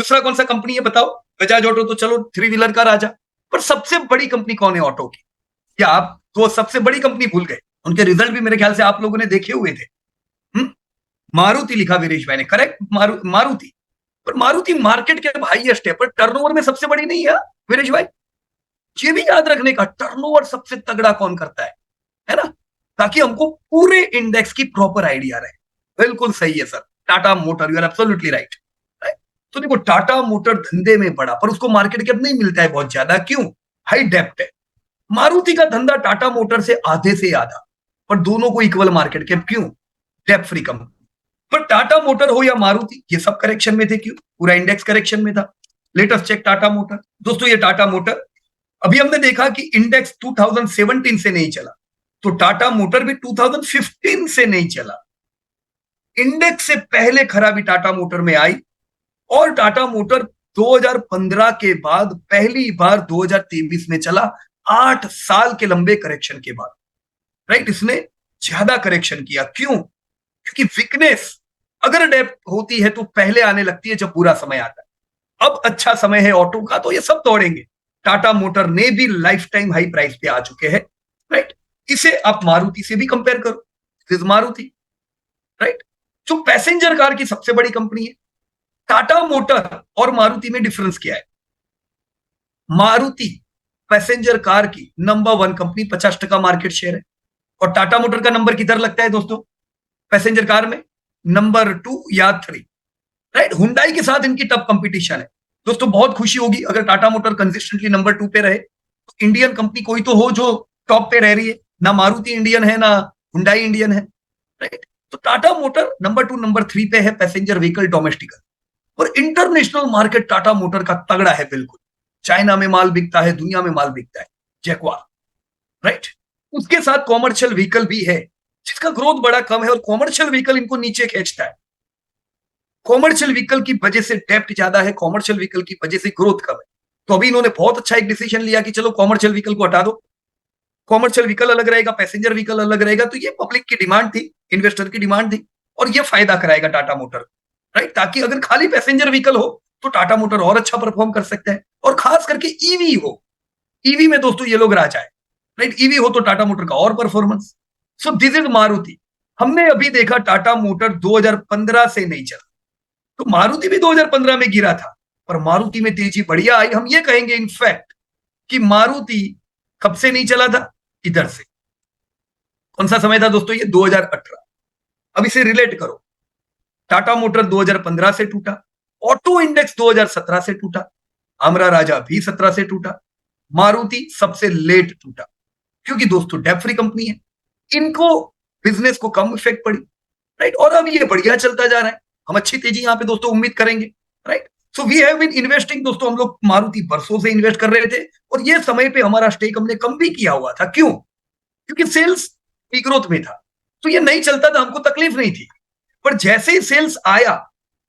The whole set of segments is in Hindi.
दूसरा कौन सा कंपनी है बताओ? बजाज ऑटो तो चलो थ्री व्हीलर का राजा, पर सबसे बड़ी कंपनी कौन है ऑटो की? क्या आप तो सबसे बड़ी कंपनी भूल गए? उनके रिजल्ट भी मेरे ख्याल से आप लोगों ने देखे हुए थे। मारुति लिखा वीरेश भाई ने, करेक्ट, मारुति। पर मारुति मार्केट के हाईएस्ट है, पर टर्नओवर में सबसे बड़ी नहीं है वीरेश भाई। ये भी याद रखने का, टर्नओवर सबसे तगड़ा कौन करता है ना, ताकि हमको पूरे इंडेक्स की प्रॉपर आइडिया रहे। बिल्कुल सही है sir, Tata motor, you are absolutely right. तो देखो टाटा मोटर धंधे में बड़ा, पर उसको मार्केट कैप नहीं मिलता है बहुत ज्यादा, क्यों? हाई डेप्थ है। मारुति का धंधा टाटा मोटर से आधे से आधा, पर दोनों को इक्वल मार्केट कैप, क्यों? Depth free company. पर टाटा मोटर हो या मारुति, ये सब करेक्शन में थे, क्यों? पूरा इंडेक्स करेक्शन में था। Latest check Tata motor. दोस्तों ये टाटा मोटर, अभी हमने देखा कि इंडेक्स 2017 से नहीं चला, तो टाटा मोटर भी 2015 से नहीं चला। इंडेक्स से पहले खराबी टाटा मोटर में आई, और टाटा मोटर 2015 के बाद पहली बार 2023 में चला, 8 साल के लंबे करेक्शन के बाद। राइट, इसने ज्यादा करेक्शन किया, क्यों? क्योंकि वीकनेस अगर डेप्थ होती है तो पहले आने लगती है जब बुरा समय आता है। अब अच्छा समय है ऑटो का, तो ये सब दौड़ेंगे। टाटा मोटर ने भी लाइफ टाइम हाई प्राइस पे आ चुके हैं। राइट, इसे आप मारुति से भी कंपेयर करो, दिस मारुति। राइट, जो पैसेंजर कार की सबसे बड़ी कंपनी है, टाटा मोटर और मारुति में डिफरेंस क्या है? मारुति पैसेंजर कार की नंबर 1 कंपनी, 50% मार्केट शेयर है। और टाटा मोटर का नंबर किधर लगता है दोस्तों पैसेंजर कार में? नंबर 2 या 3। राइट, हुंडई के साथ इनकी टफ कंपटीशन है। दोस्तों बहुत खुशी होगी अगर टाटा मोटर कंसिस्टेंटली नंबर 2 पे रहे। तो इंडियन कंपनी कोई तो हो जो टॉप पे रह रही है, ना मारुति इंडियन है ना हुंडई इंडियन है। राइट, तो टाटा मोटर नंबर 2 नंबर 3 पे है पैसेंजर व्हीकल डोमेस्टिक। और इंटरनेशनल मार्केट टाटा मोटर का तगड़ा है, बिल्कुल। चाइना में माल बिकता है, दुनिया में माल बिकता है, जैकवार। राइट, उसके साथ कॉमर्शियल व्हीकल भी है, जिसका ग्रोथ बड़ा कम है, और कॉमर्शियल व्हीकल इनको नीचे खींचता है। कॉमर्शियल व्हीकल की वजह से डेप्थ ज्यादा है, कॉमर्शियल व्हीकल की वजह से ग्रोथ कम है। तो अभी इन्होंने बहुत अच्छा एक डिसीजन लिया कि चलो कॉमर्शियल व्हीकल को हटा दो, कॉमर्शियल व्हीकल अलग रहेगा, पैसेंजर व्हीकल अलग रहेगा। तो ये पब्लिक की डिमांड थी, इन्वेस्टर की डिमांड थी, और ये फायदा कराएगा टाटा मोटर। राइट, ताकि अगर खाली पैसेंजर व्हीकल हो तो टाटा मोटर और अच्छा परफॉर्म कर सकते हैं, और खास करके ईवी हो। ईवी में दोस्तों ये लोग राजा है। राइट, ईवी हो तो टाटा मोटर का और performance. So this is Maruti. हमने अभी देखा टाटा मोटर 2015 से नहीं चला, तो मारुति भी 2015 में गिरा था, पर मारुति में तेजी बढ़िया आई। हम ये कहेंगे इनफैक्ट कि मारुति कब से नहीं चला था? इधर से। कौन सा समय था दोस्तों? ये 2018। अब इसे रिलेट करो, टाटा मोटर 2015 से टूटा, ऑटो इंडेक्स 2017 से टूटा, आमरा राजा भी 17 से टूटा, मारुति सबसे लेट टूटा, क्योंकि दोस्तों डेप्थ फ्री कंपनी है, इनको बिजनेस को कम इफेक्ट पड़ी। राइट, और अब ये बढ़िया चलता जा रहा है, हम अच्छी तेजी यहां पे दोस्तों उम्मीद करेंगे। Right, so we have been investing दोस्तों, हम लोग मारुति बरसों से इन्वेस्ट कर रहे थे, और ये समय पे हमारा स्टेक हमने कम भी किया हुआ था। क्यों? क्योंकि सेल्स ग्रोथ में था, तो ये नहीं चलता था, हमको तकलीफ नहीं थी। पर जैसे ही सेल्स आया,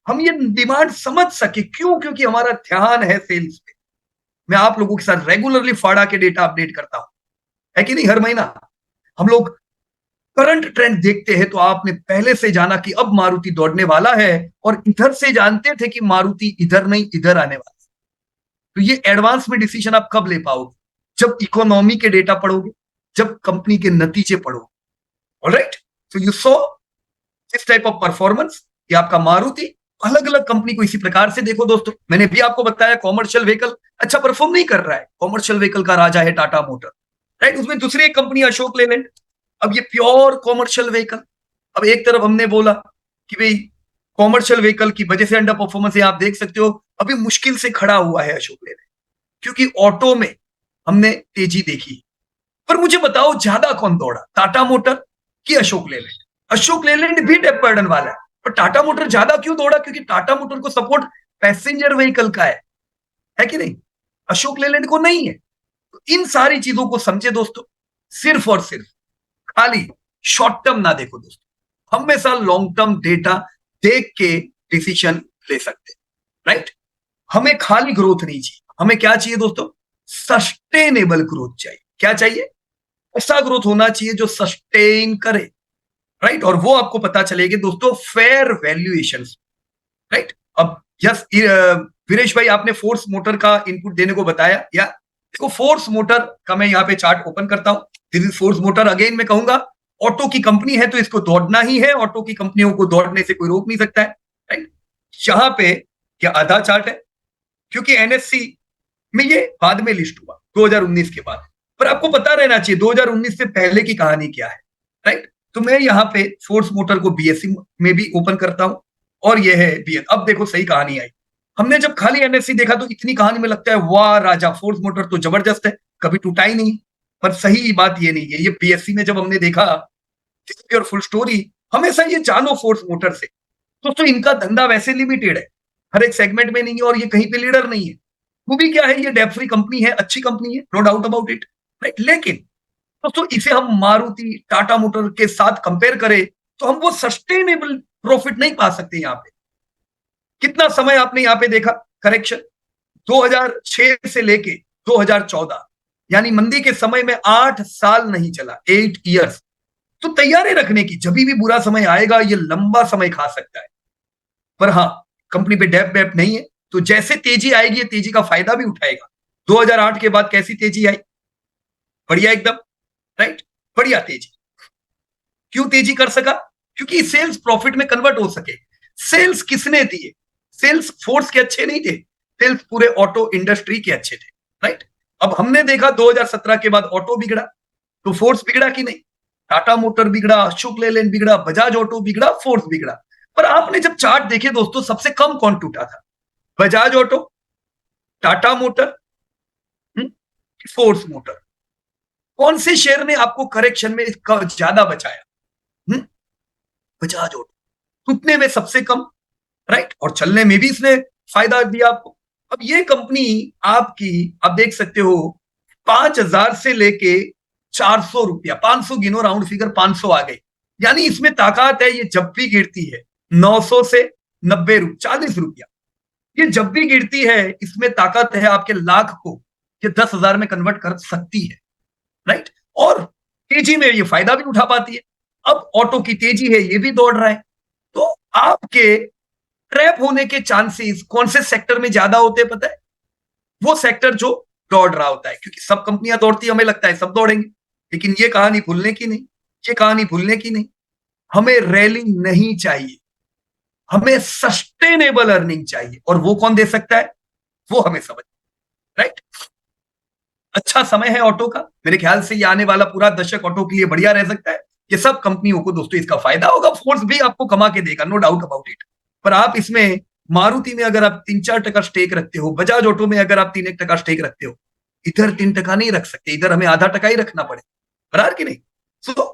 हम ये डिमांड समझ सके, क्यों? क्योंकि हमारा ध्यान है सेल्स पे। मैं आप लोगों के साथ रेगुलरली फाड़ा के डेटा अपडेट करता हूं, है कि नहीं? हर महीना हम लोग करंट ट्रेंड देखते हैं, तो आपने पहले से जाना कि अब मारुति दौड़ने वाला है, और इधर से जानते थे कि मारुति इधर नहीं इधर आने वाला है। तो ये एडवांस में डिसीजन आप कब ले पाओगे? जब इकोनॉमी के डेटा पढ़ोगे, जब कंपनी के नतीजे पढ़ोगे। ऑलराइट, सो यू सो इस टाइप ऑफ परफॉर्मेंस। ये आपका मारुति। अलग अलग कंपनी को इसी प्रकार से देखो दोस्तों, मैंने भी आपको बताया कॉमर्शियल व्हीकल अच्छा परफॉर्म नहीं कर रहा है, कॉमर्शियल व्हीकल का राजा है टाटा मोटर। राइट, उसमें दूसरी एक कंपनी अशोक लेलैंड, अब ये प्योर कॉमर्शियल व्हीकल। अब एक तरफ हमने बोला कि भाई कॉमर्शियल व्हीकल की वजह से अंडर परफॉर्मेंस है, आप देख सकते हो अभी मुश्किल से खड़ा हुआ है अशोक लेलैंड, क्योंकि ऑटो में हमने तेजी देखी। पर मुझे बताओ ज्यादा कौन दौड़ा, टाटा मोटर कि अशोक लेलैंड? अशोक लेलैंड भी डेप बर्डन वाला है, पर टाटा मोटर ज्यादा क्यों दौड़ा? क्योंकि टाटा मोटर को सपोर्ट पैसेंजर व्हीकल का है कि नहीं? अशोक लेलैंड को नहीं है। तो इन सारी चीजों को समझे दोस्तों, सिर्फ और सिर्फ खाली शॉर्ट टर्म ना देखो दोस्तों, हमेशा लॉन्ग टर्म डेटा देख के डिसीजन ले सकते। राइट, हमें खाली ग्रोथ नहीं चाहिए, हमें क्या चाहिए दोस्तों? सस्टेनेबल ग्रोथ चाहिए। क्या चाहिए? ऐसा ग्रोथ होना चाहिए जो सस्टेन करे। राइट, और वो आपको पता चलेगी दोस्तों फेयर वैल्यूएशन। राइट, अब यस वीरेश भाई आपने फोर्स मोटर का इनपुट देने को बताया, या देखो फोर्स मोटर का मैं यहाँ पे चार्ट ओपन करता हूं। This is force motor. Again मैं कहूंगा ऑटो की कंपनी है तो इसको दौड़ना ही है, ऑटो की कंपनियों को दौड़ने से कोई रोक नहीं सकता है, राइट। यहां पे क्या आधा चार्ट है, क्योंकि एनएससी में ये बाद में लिस्ट हुआ 2019 के बाद, पर आपको पता रहना चाहिए 2019 से पहले की कहानी क्या है, राइट। तो मैं यहाँ पे फोर्स मोटर को बीएससी में भी ओपन करता हूं, और ये है बीएस। अब देखो सही कहानी आई। हमने जब खाली एनएससी देखा तो इतनी कहानी में लगता है वाह राजा, फोर्स मोटर तो जबरदस्त है, कभी टूटा ही नहीं। पर सही बात ये नहीं है। ये बीएससी में जब हमने देखा और फुल स्टोरी, हमेशा ये जानो फोर्स मोटर से दोस्तों, इनका धंधा वैसे लिमिटेड है, हर एक सेगमेंट में नहीं है, और ये कहीं पे लीडर नहीं है। वो भी क्या है, ये डेट फ्री कंपनी है, अच्छी कंपनी है, no doubt about it, right. लेकिन दोस्तों इसे हम मारुति टाटा मोटर के साथ कंपेयर करें तो हम वो सस्टेनेबल प्रॉफिट नहीं पा सकते। यहाँ पे कितना समय आपने यहाँ पे देखा करेक्शन, 2006 से लेके 2014, यानी मंदी के समय में 8 साल नहीं चला, 8 इयर्स। तो तैयारी रखने की, जब भी बुरा समय आएगा ये लंबा समय खा सकता है। पर हाँ, कंपनी पे डेप वेप नहीं है, तो जैसे तेजी आएगी ये तेजी का फायदा भी उठाएगा। 2008 के बाद कैसी तेजी आई, बढ़िया एकदम, राइट, बढ़िया तेजी। क्यों तेजी कर सका, क्योंकि सेल्स प्रॉफिट में कन्वर्ट हो सके। सेल्स किसने दिए, सेल्स फोर्स के अच्छे नहीं थे, सेल्स पूरे ऑटो इंडस्ट्री के अच्छे थे, राइट। अब हमने देखा 2017 के बाद ऑटो बिगड़ा, तो फोर्स बिगड़ा कि नहीं, टाटा मोटर बिगड़ा, अशोक लेलैंड बिगड़ा, बजाज ऑटो बिगड़ा, फोर्स बिगड़ा। पर आपने जब चार्ट देखे दोस्तों, सबसे कम कौन टूटा था, Bajaj auto, Tata motor, force motor. कौन से शेयर ने आपको करेक्शन में ज्यादा बचाया, बजाज ऑटो, टूटने में सबसे कम, राइट, और चलने में भी इसने फायदा दिया आपको। अब ये कंपनी आपकी, आप देख सकते हो 5,000 से लेके 400 रुपया, 500 गिनो, राउंड फिगर 500 आ गई, यानी इसमें ताकत है। ये जब भी गिरती है 900 से 90 40 रुपया, ये जब भी गिरती है इसमें ताकत है आपके लाख को ये 10,000 में कन्वर्ट कर सकती है, राइट। और तेजी में ये फायदा भी उठा पाती है। अब ऑटो की तेजी है, ये भी दौड़ रहा है, तो आपके ट्रैप होने के चांसेस कौन से सेक्टर में ज्यादा होते हैं पता है, वो सेक्टर जो दौड़ रहा होता है। क्योंकि सब कंपनियां दौड़ती, हमें लगता है सब दौड़ेंगे, लेकिन ये कहानी भूलने की नहीं, ये कहानी भूलने की नहीं। हमें रैलिंग नहीं चाहिए, हमें सस्टेनेबल अर्निंग चाहिए, और वो कौन दे सकता है, वो हमें समझ, राइट। अच्छा समय है ऑटो का, मेरे ख्याल से ये आने वाला पूरा दशक ऑटो के लिए बढ़िया रह सकता है। ये सब कंपनियों को दोस्तों इसका फायदा होगा, फोर्स भी आपको कमा के देगा, नो डाउट अबाउट इट। पर आप इसमें मारुति में अगर आप 3-4% स्टेक रखते हो, बजाज ऑटो में अगर आप 3-1% स्टेक रखते हो, इधर 3% नहीं रख सकते, इधर हमें आधा टका ही रखना पड़े, बराबर कि नहीं। सो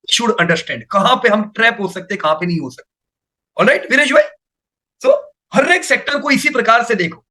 शुड अंडरस्टैंड कहां पे हम ट्रैप हो सकते, कहां पे नहीं हो सकते। ऑलराइट वीरेश भाई, सो हर एक सेक्टर को इसी प्रकार से देखो।